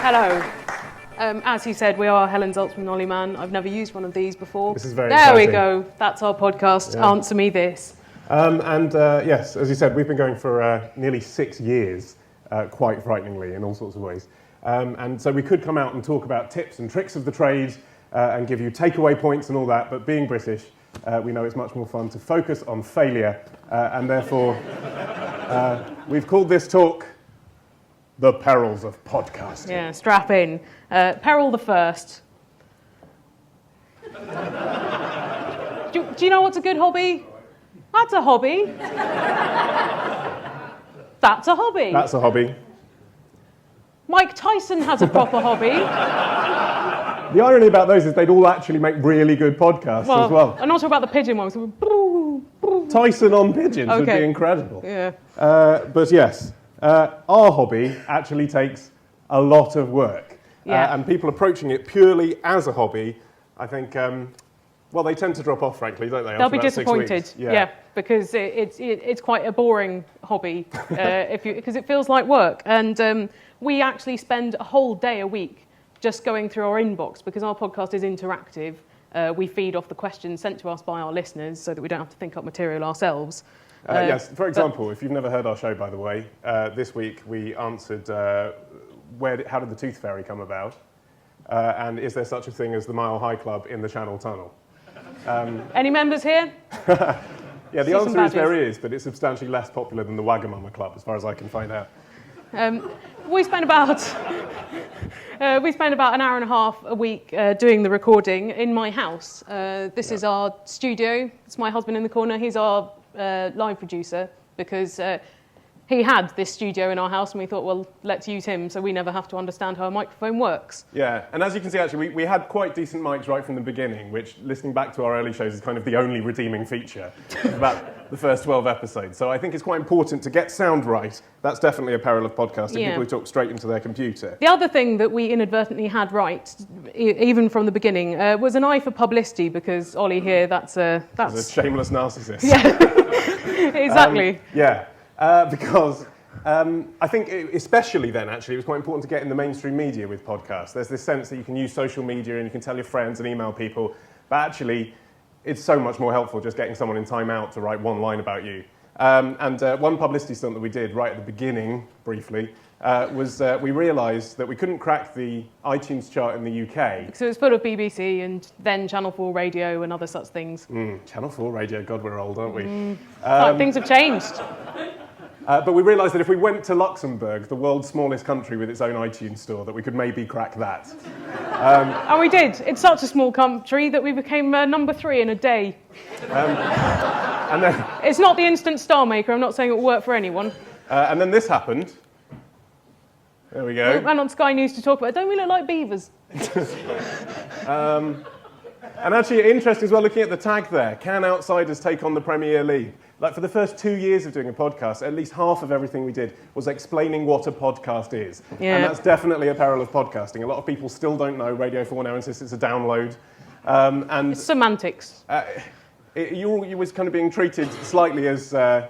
Hello. As he said, we are Helen's Ultimate Olly Man. I've never used one of these before. This is very There exciting. we go. That's our podcast. Yeah. Answer me this. Yes, as you said, we've been going for nearly 6 years, quite frighteningly, in all sorts of ways. And so we could come out and talk about tips and tricks of the trade and give you takeaway points and all that, but being British, we know it's much more fun to focus on failure, and therefore we've called this talk The Perils of Podcasting. Yeah, strap in. Peril the first. Do you know what's a good hobby? That's a hobby. That's a hobby. That's a hobby. Mike Tyson has a proper hobby. The irony about those is they'd all actually make really good podcasts as well. I'm not talking about the pigeon ones. Tyson on pigeons would be incredible. Yeah. But yes, our hobby actually takes a lot of work. Yeah. And people approaching it purely as a hobby, I think, they tend to drop off, frankly, don't they? They'll be disappointed. Yeah, because it's quite a boring hobby because it feels like work. And we actually spend a whole day a week just going through our inbox because our podcast is interactive. We feed off the questions sent to us by our listeners so that we don't have to think up material ourselves. Yes, for example, if you've never heard our show, by the way, this week we answered how did the Tooth Fairy come about? And is there such a thing as the Mile High Club in the Channel Tunnel? Any members here? Yeah, the answer is there is, but it's substantially less popular than the Wagamama Club, as far as I can find out. We spend about an hour and a half a week doing the recording in my house. This is our studio. It's my husband in the corner. He's our live producer because he had this studio in our house and we thought, well, let's use him so we never have to understand how a microphone works. Yeah, and as you can see, actually, we had quite decent mics right from the beginning, which, listening back to our early shows, is kind of the only redeeming feature of about the first 12 episodes. So I think it's quite important to get sound right. That's definitely a peril of podcasting, people who talk straight into their computer. The other thing that we inadvertently had right, even from the beginning, was an eye for publicity, because Olly here, that's a shameless narcissist. Yeah, exactly. Because I think especially then, actually, it was quite important to get in the mainstream media with podcasts. There's this sense that you can use social media and you can tell your friends and email people, but actually it's so much more helpful just getting someone in Time Out to write one line about you. One publicity stunt that we did right at the beginning, briefly, was we realised that we couldn't crack the iTunes chart in the UK. So it's full of BBC and then Channel 4 radio and other such things. Channel 4 radio, God, we're old, aren't we? Things have changed. But we realised that if we went to Luxembourg, the world's smallest country with its own iTunes store, that we could maybe crack that. And we did. It's such a small country that we became number 3 in a day. And then, it's not the instant star maker. I'm not saying it will work for anyone. And then this happened. There we go. We went on Sky News to talk about it. Don't we look like beavers? And actually, interesting as well, looking at the tag there, can outsiders take on the Premier League? Like, for the first 2 years of doing a podcast, at least half of everything we did was explaining what a podcast is. Yeah. And that's definitely a peril of podcasting. A lot of people still don't know. Radio 4 now insists it's a download. And it's semantics. You was kind of being treated slightly as the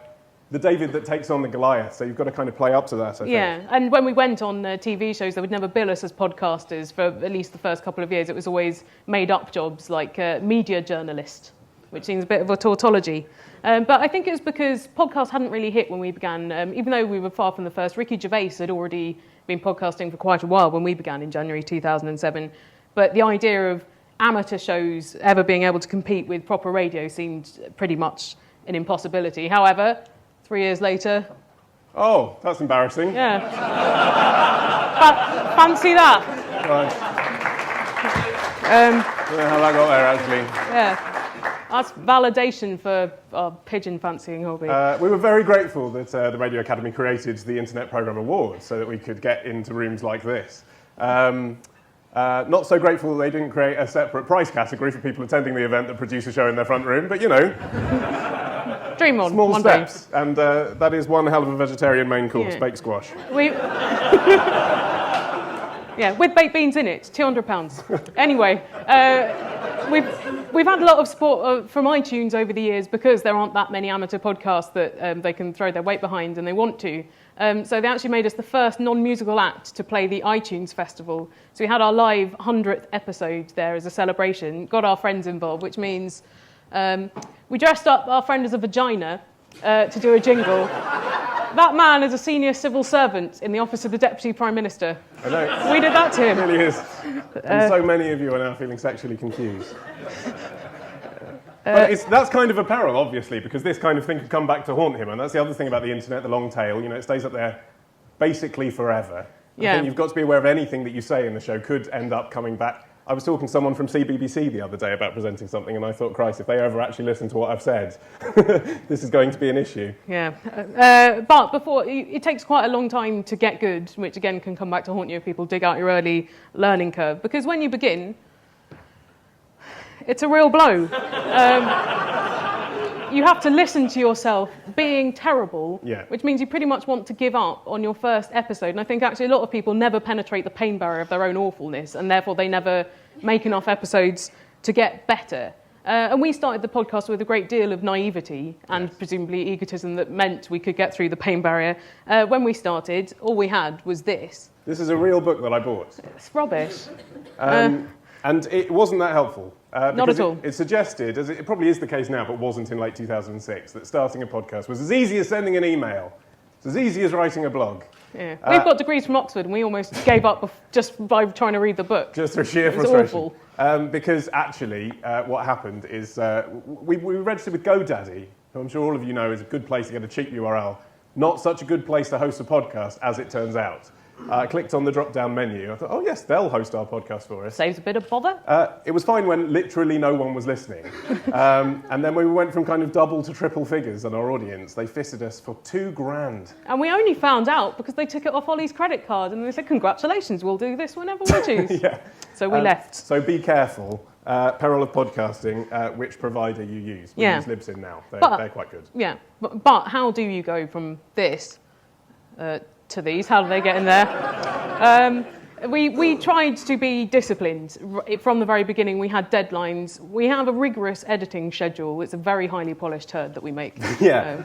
David that takes on the Goliath, so you've got to kind of play up to that, I think. Yeah, and when we went on TV shows, they would never bill us as podcasters for at least the first couple of years. It was always made-up jobs like media journalist, which seems a bit of a tautology. But I think it was because podcasts hadn't really hit when we began. Even though we were far from the first, Ricky Gervais had already been podcasting for quite a while when we began in January 2007. But the idea of amateur shows ever being able to compete with proper radio seemed pretty much an impossibility. However, 3 years later... Oh, that's embarrassing. Yeah. Fancy that. Right. I don't know how that got there, actually. Yeah. That's validation for our pigeon fancying hobby. We were very grateful that the Radio Academy created the Internet Programme Awards so that we could get into rooms like this. Not so grateful that they didn't create a separate price category for people attending the event that produce a show in their front room, but you know. Dream on. Small steps, and that is one hell of a vegetarian main course, baked squash. Yeah, with baked beans in it, £200. Anyway, we've had a lot of support from iTunes over the years because there aren't that many amateur podcasts that they can throw their weight behind, and they want to. So they actually made us the first non-musical act to play the iTunes Festival. So we had our live 100th episode there as a celebration, got our friends involved, which means we dressed up our friend as a vagina to do a jingle. That man is a senior civil servant in the office of the Deputy Prime Minister. I know. We did that to him. It really is. And so many of you are now feeling sexually confused. But that's kind of a peril, obviously, because this kind of thing could come back to haunt him. And that's the other thing about the internet, the long tail. It stays up there basically forever. I think you've got to be aware of anything that you say in the show could end up coming back. I was talking to someone from CBBC the other day about presenting something, and I thought, Christ, if they ever actually listen to what I've said, this is going to be an issue. Yeah. But it takes quite a long time to get good, which again can come back to haunt you if people dig out your early learning curve. Because when you begin, it's a real blow. You have to listen to yourself being terrible, which means you pretty much want to give up on your first episode. And I think actually a lot of people never penetrate the pain barrier of their own awfulness, and therefore they never make enough episodes to get better. And we started the podcast with a great deal of naivety and presumably egotism that meant we could get through the pain barrier. When we started, all we had was this. This is a real book that I bought. It's rubbish. And it wasn't that helpful. Not at all. It suggested, as it probably is the case now, but wasn't in late 2006, that starting a podcast was as easy as sending an email. It's as easy as writing a blog. Yeah. We've got degrees from Oxford, and we almost gave up just by trying to read the book. Just through sheer frustration. Awful. Because actually, what happened is we registered with GoDaddy, who I'm sure all of you know is a good place to get a cheap URL. Not such a good place to host a podcast, as it turns out. I clicked on the drop-down menu. I thought, oh, yes, they'll host our podcast for us. Saves a bit of bother. It was fine when literally no one was listening. And then when we went from kind of double to triple figures on our audience, they fisted us for $2,000. And we only found out because they took it off Olly's credit card and they said, congratulations, we'll do this whenever we choose. So we left. So be careful. Peril of podcasting, which provider you use. We use Libsyn now. They're quite good. Yeah, but how do you go from this to these? How do they get in there? We tried to be disciplined from the very beginning. We had deadlines. We have a rigorous editing schedule. It's a very highly polished turd that we make. So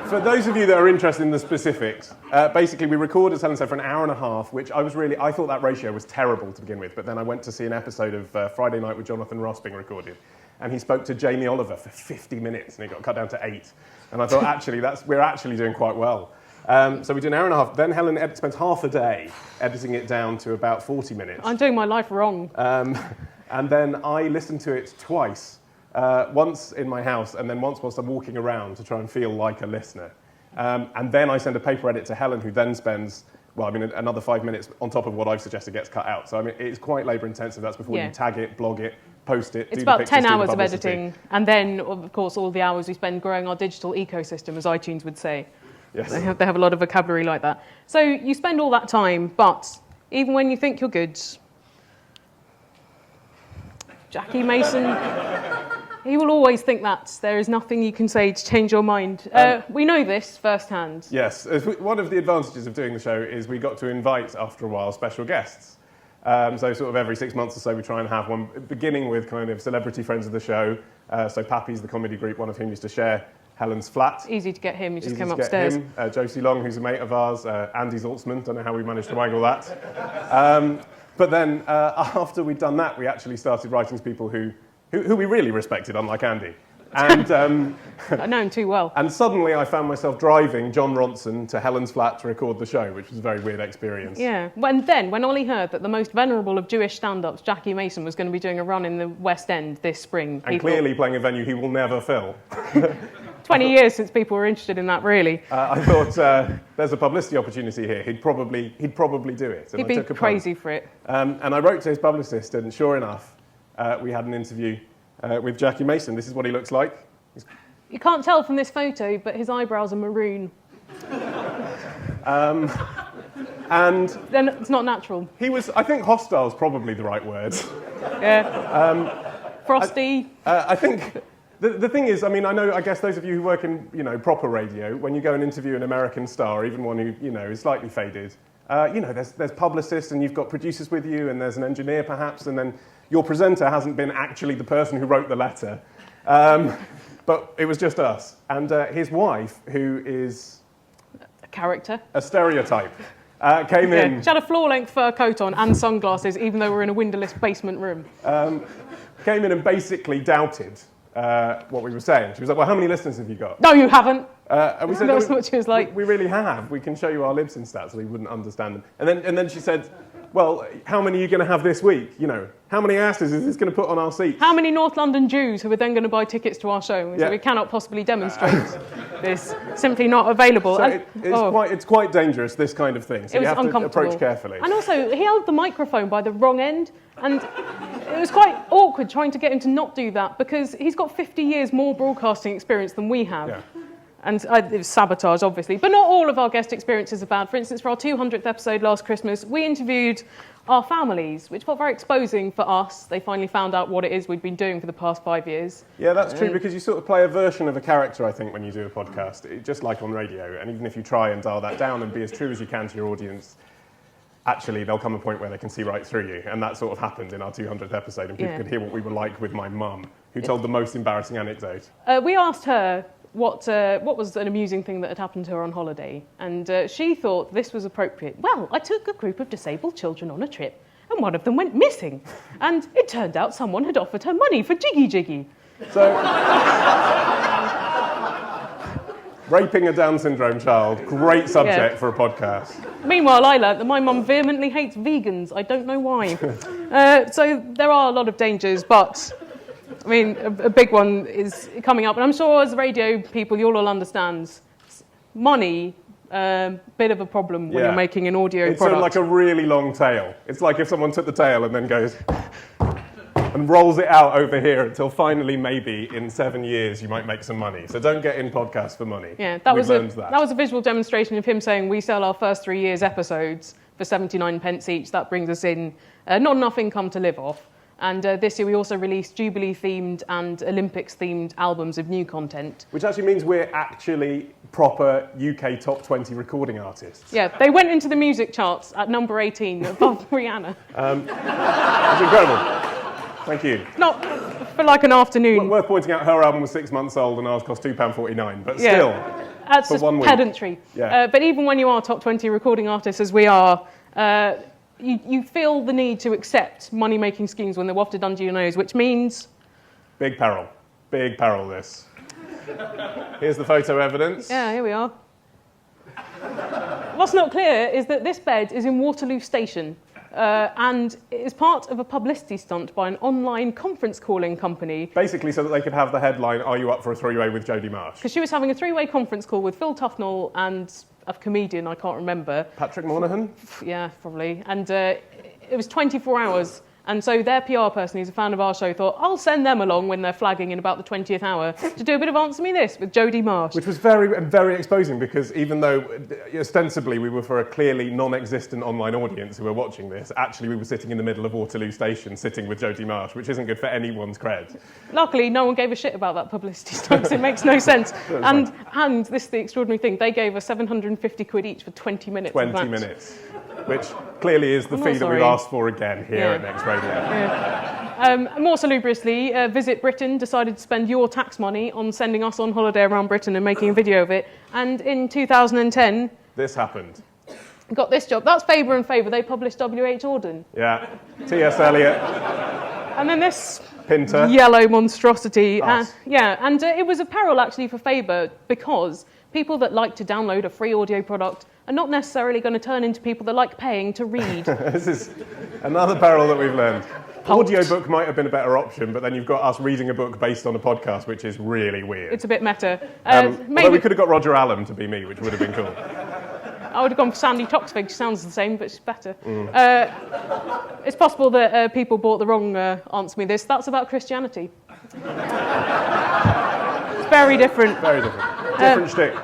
for those of you that are interested in the specifics, basically we record, as Helen said, for an hour and a half, which I thought that ratio was terrible to begin with, but then I went to see an episode of Friday Night with Jonathan Ross being recorded, and he spoke to Jamie Oliver for 50 minutes, and it got cut down to 8. And I thought, actually, we're actually doing quite well. So we do an hour and a half. Then Helen spends half a day editing it down to about 40 minutes. I'm doing my life wrong. And then I listen to it twice, once in my house and then once whilst I'm walking around to try and feel like a listener. And then I send a paper edit to Helen, who then spends, another 5 minutes on top of what I've suggested gets cut out. So, it's quite labour-intensive. That's before you tag it, blog it, post it, It's about 10 hours of editing, and then, of course, all the hours we spend growing our digital ecosystem, as iTunes would say. Yes. They have a lot of vocabulary like that. So you spend all that time, but even when you think you're good, Jackie Mason, he will always think that there is nothing you can say to change your mind. We know this firsthand. Yes. One of the advantages of doing the show is we got to invite, after a while, special guests. So sort of every 6 months or so we try and have one, beginning with kind of celebrity friends of the show. So Pappy's the comedy group, one of whom used to share Helen's flat. It's easy to get him, he just came upstairs. Josie Long, who's a mate of ours, Andy Zaltzman, don't know how we managed to wangle that. But then after we'd done that, we actually started writing to people who we really respected, unlike Andy. And I know him too well. And suddenly I found myself driving John Ronson to Helen's flat to record the show, which was a very weird experience. Yeah. When Olly heard that the most venerable of Jewish stand-ups, Jackie Mason, was going to be doing a run in the West End this spring. And clearly playing a venue he will never fill. 20 years since people were interested in that, really. I thought there's a publicity opportunity here. He'd probably do it. And He'd be crazy for it. And I wrote to his publicist, and sure enough, we had an interview with Jackie Mason. This is what he looks like. You can't tell from this photo, but his eyebrows are maroon. And then it's not natural. He was, I think, hostile is probably the right word. Yeah. Frosty. I think the thing is, I guess those of you who work in, proper radio, when you go and interview an American star, even one who, is slightly faded, there's publicists and you've got producers with you and there's an engineer perhaps, and then your presenter hasn't been actually the person who wrote the letter, but it was just us. And his wife, who is... A character. A stereotype, came in... She had a floor-length fur coat on and sunglasses, even though we're in a windowless basement room. Came in and basically doubted what we were saying. She was like, well, how many listeners have you got? No, you haven't. And we said, That's what she was like. We really have. We can show you our Libsyn stats, so he wouldn't understand them. And then she said, well, how many are you going to have this week? You know, how many asses is this going to put on our seats? How many North London Jews who are then going to buy tickets to our show? So we cannot possibly demonstrate this. Simply not available. So it's quite dangerous, this kind of thing. So you have to approach carefully. And also, he held the microphone by the wrong end, and it was quite awkward trying to get him to not do that because he's got 50 years more broadcasting experience than we have. Yeah. And it was sabotage, obviously. But not all of our guest experiences are bad. For instance, for our 200th episode last Christmas, we interviewed our families, which felt very exposing for us. They finally found out what it is we'd been doing for the past 5 years. Yeah, that's true, because you sort of play a version of a character, I think, when you do a podcast, just like on radio. And even if you try and dial that down and be as true as you can to your audience, actually, there'll come a point where they can see right through you. And that sort of happened in our 200th episode, and people could hear what we were like with my mum, who told the most embarrassing anecdote. We asked her what was an amusing thing that had happened to her on holiday, and she thought this was appropriate. Well, I took a group of disabled children on a trip, and one of them went missing, and it turned out someone had offered her money for Jiggy Jiggy. So, raping a Down syndrome child, great subject for a podcast. Meanwhile, I learnt that my mum vehemently hates vegans. I don't know why. So there are a lot of dangers, but... I mean, a big one is coming up, and I'm sure as radio people you'll all understand. Money, bit of a problem when you're making an audio product. It's like a really long tail. It's like if someone took the tail and then goes and rolls it out over here until finally maybe in 7 years you might make some money. So don't get in podcasts for money. Yeah, that was a visual demonstration of him saying we sell our first 3 years episodes for 79 pence each. That brings us in not enough income to live off. And this year we also released Jubilee-themed and Olympics-themed albums of new content. Which actually means we're actually proper UK top 20 recording artists. Yeah, they went into the music charts at number 18, above Rihanna. That's incredible. Thank you. Not for like an afternoon. Worth pointing out, her album was 6 months old and ours cost £2.49, but still, that's for just 1 week. Pedantry. Yeah. But even when you are top 20 recording artists, as we are, you feel the need to accept money-making schemes when they're wafted under your nose, which means... Big peril, this. Here's the photo evidence. Yeah, here we are. What's not clear is that this bed is in Waterloo Station, and it is part of a publicity stunt by an online conference calling company. Basically so that they could have the headline, "Are you up for a three-way with Jodie Marsh?" Because she was having a three-way conference call with Phil Tufnell and a comedian, I can't remember. Patrick Monahan? Yeah, probably. And it was 24 hours. And so their PR person, who's a fan of our show, thought, I'll send them along when they're flagging in about the 20th hour to do a bit of Answer Me This with Jodie Marsh. Which was very, very exposing, because even though ostensibly we were for a clearly non-existent online audience who were watching this, actually we were sitting in the middle of Waterloo Station, sitting with Jodie Marsh, which isn't good for anyone's cred. Luckily, no one gave a shit about that publicity stunt, because it makes no sense. And this is the extraordinary thing, they gave us 750 quid each for 20 minutes. 20 minutes. Which clearly is the fee that we've asked for again here at Next Radio. Yeah. More salubriously, Visit Britain decided to spend your tax money on sending us on holiday around Britain and making a video of it. And in 2010... this happened. Got this job. That's Faber and Faber. They published W.H. Auden. Yeah. T.S. Eliot. And then this... Pinter. Yellow monstrosity. Us. And it was a peril, actually, for Faber, because people that like to download a free audio product are not necessarily going to turn into people that like paying to read. This is another peril that we've learned. Audiobook might have been a better option, but then you've got us reading a book based on a podcast, which is really weird. It's a bit meta. Maybe we could have got Roger Allen to be me, which would have been cool. I would have gone for Sandy Toksvig. She sounds the same, but she's better. It's possible that people bought the wrong Answer Me This. That's about Christianity. It's very different. Very different. Different shtick.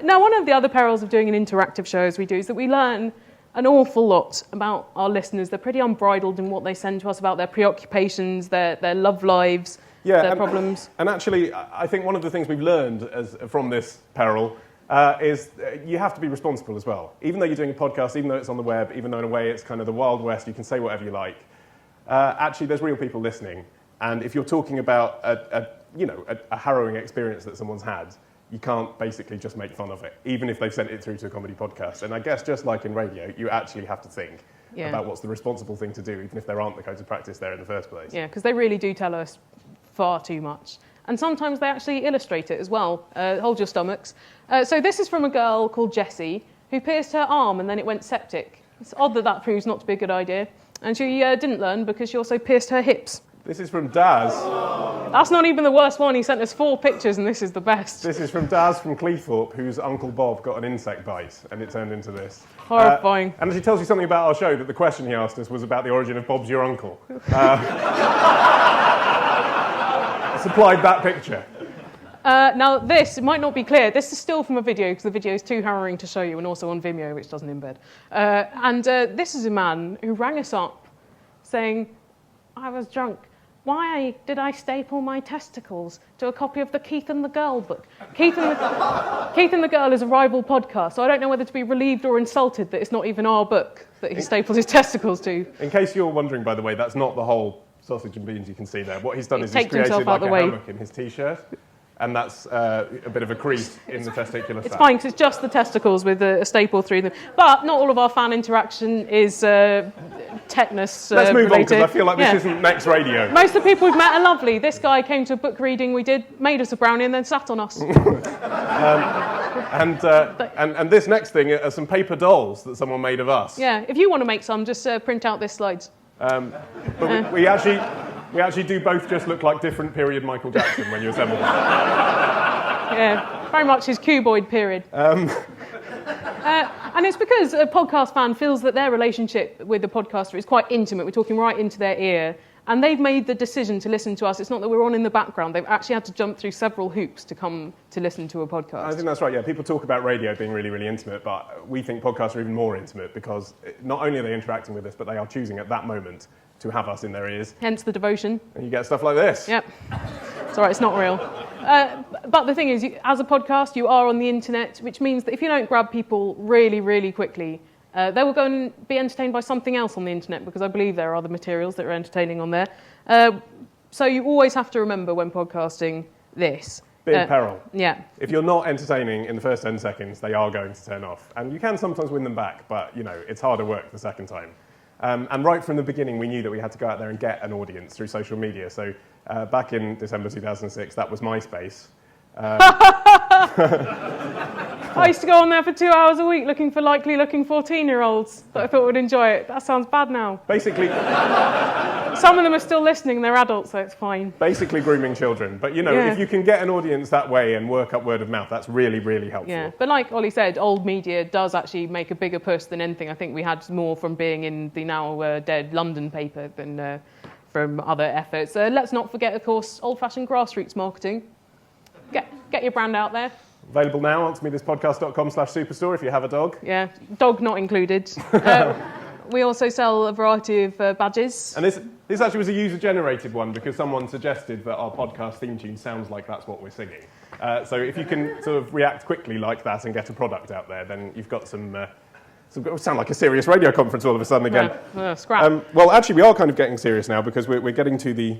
Now, one of the other perils of doing an interactive show, as we do, is that we learn an awful lot about our listeners. They're pretty unbridled in what they send to us about their preoccupations, their love lives, their problems. And actually, I think one of the things we've learned from this peril is you have to be responsible as well. Even though you're doing a podcast, even though it's on the web, even though in a way it's kind of the Wild West, you can say whatever you like. actually there's real people listening. And if you're talking about a harrowing experience that someone's had, you can't basically just make fun of it, even if they've sent it through to a comedy podcast. And I guess just like in radio, you actually have to think about what's the responsible thing to do, even if there aren't the codes of practice there in the first place. Yeah, because they really do tell us far too much. And sometimes they actually illustrate it as well. Hold your stomachs. So this is from a girl called Jessie, who pierced her arm and then it went septic. It's odd that proves not to be a good idea. And she didn't learn because she also pierced her hips. This is from Daz. That's not even the worst one. He sent us 4 pictures and this is the best. This is from Daz from Cleethorpes, whose Uncle Bob got an insect bite and it turned into this. Horrifying. And she tells you something about our show, that the question he asked us was about the origin of Bob's Your Uncle. Supplied that picture. Now this, it might not be clear, this is still from a video because the video is too harrowing to show you and also on Vimeo, which doesn't embed. This is a man who rang us up saying, I was drunk. Why did I staple my testicles to a copy of the Keith and the Girl book? Keith and the Girl is a rival podcast, so I don't know whether to be relieved or insulted that it's not even our book that he staples his testicles to. In case you're wondering, by the way, that's not the whole sausage and beans you can see there. What he's done is he's Taked himself created out like the a way. hammock in his T-shirt, and that's a bit of a crease in the testicular sac. It's fine because it's just the testicles with a staple through them. But not all of our fan interaction is tetanus Let's move on, because related. I feel like this isn't next radio. Most of the people we've met are lovely. This guy came to a book reading we did, made us a brownie and then sat on us. And this next thing are some paper dolls that someone made of us. Yeah, if you want to make some, just print out this slides. But we actually do both just look like different period Michael Jackson when you assemble them. Yeah, very much his cuboid period. And it's because a podcast fan feels that their relationship with the podcaster is quite intimate. We're talking right into their ear. And they've made the decision to listen to us. It's not that we're on in the background. They've actually had to jump through several hoops to come to listen to a podcast. I think that's right, yeah. People talk about radio being really, really intimate, but we think podcasts are even more intimate because not only are they interacting with us, but they are choosing at that moment to have us in their ears. Hence the devotion. And you get stuff like this. Yep. It's all right, it's not real. But the thing is, as a podcast, you are on the internet, which means that if you don't grab people really, really quickly, they will go and be entertained by something else on the internet, because I believe there are other materials that are entertaining on there. So you always have to remember when podcasting this. Big peril. Yeah. If you're not entertaining in the first 10 seconds, they are going to turn off. And you can sometimes win them back, but, it's harder work the second time. And right from the beginning, we knew that we had to go out there and get an audience through social media. So back in December 2006, that was MySpace. I used to go on there for 2 hours a week looking for likely-looking 14-year-olds that I thought would enjoy it. That sounds bad now. Basically, some of them are still listening. They're adults, so it's fine. Basically grooming children. But, if you can get an audience that way and work up word of mouth, that's really, really helpful. Yeah, but like Olly said, old media does actually make a bigger push than anything. I think we had more from being in the now dead London paper than from other efforts. Let's not forget, of course, old-fashioned grassroots marketing. Get your brand out there. Available now on tomethspodcast.com/superstore if you have a dog. Yeah, dog not included. We also sell a variety of badges. And this actually was a user-generated one because someone suggested that our podcast theme tune sounds like that's what we're singing. So if you can sort of react quickly like that and get a product out there, then you've got some it sound like a serious radio conference all of a sudden again. Scrap. Well, actually, we are kind of getting serious now because we're getting to the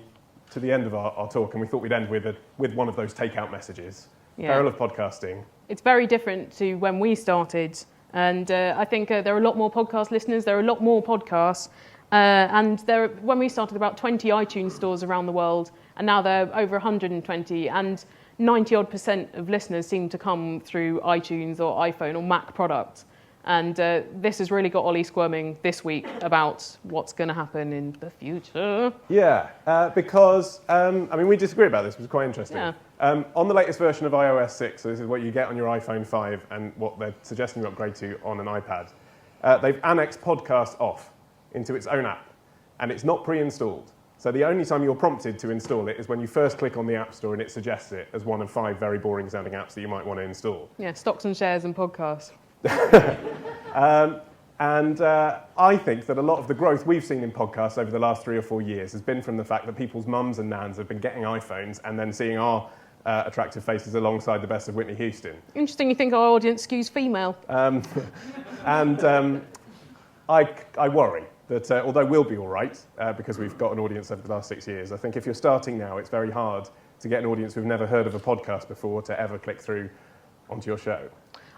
end of our talk, and we thought we'd end with one of those takeout messages. Yeah. Peril of podcasting. It's very different to when we started, and I think there are a lot more podcast listeners, there are a lot more podcasts, and when we started, about 20 iTunes stores around the world, and now there are over 120, and 90-odd% of listeners seem to come through iTunes or iPhone or Mac products. And this has really got Olly squirming this week about what's going to happen in the future. Yeah, because, we disagree about this, which is quite interesting. Yeah. On the latest version of iOS 6, so this is what you get on your iPhone 5 and what they're suggesting you upgrade to on an iPad, they've annexed Podcast Off into its own app, and it's not pre-installed. So the only time you're prompted to install it is when you first click on the App Store and it suggests it as one of 5 very boring-sounding apps that you might want to install. Yeah, stocks and shares and podcasts. I think that a lot of the growth we've seen in podcasts over the last 3 or 4 years has been from the fact that people's mums and nans have been getting iPhones and then seeing our attractive faces alongside the best of Whitney Houston. Interesting you think our audience skews female. I worry that although we'll be all right, because we've got an audience over the last 6 years, I think if you're starting now, it's very hard to get an audience who've never heard of a podcast before to ever click through onto your show.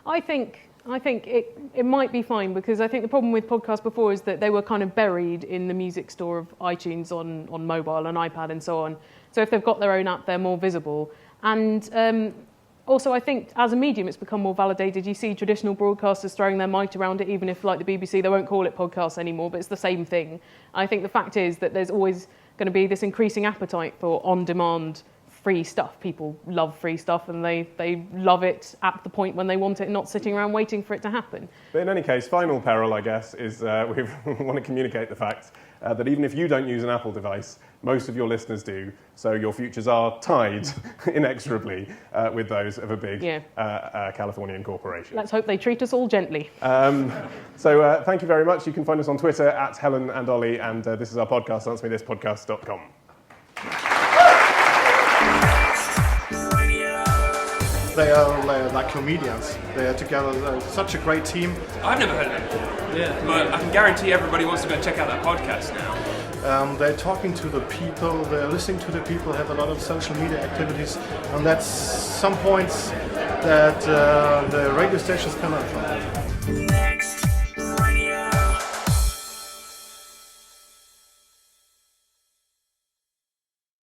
I think it might be fine, because I think the problem with podcasts before is that they were kind of buried in the music store of iTunes on mobile and iPad and so on. So if they've got their own app, they're more visible. And also, I think as a medium, it's become more validated. You see traditional broadcasters throwing their might around it, even if, like the BBC, they won't call it podcasts anymore, but it's the same thing. I think the fact is that there's always going to be this increasing appetite for on-demand free stuff. People love free stuff, and they love it at the point when they want it, not sitting around waiting for it to happen. But in any case, final peril, I guess, is we want to communicate the fact that even if you don't use an Apple device, most of your listeners do, so your futures are tied inexorably with those of a big Californian corporation. Let's hope they treat us all gently. So thank you very much. You can find us on Twitter at Helen and Olly, and this is our podcast, answermethispodcast.com. They are like comedians. They are together, such a great team. I've never heard of them before. Yeah. But I can guarantee everybody wants to go check out that podcast now. They're talking to the people, they're listening to the people, have a lot of social media activities, and that's some points that the radio stations cannot from.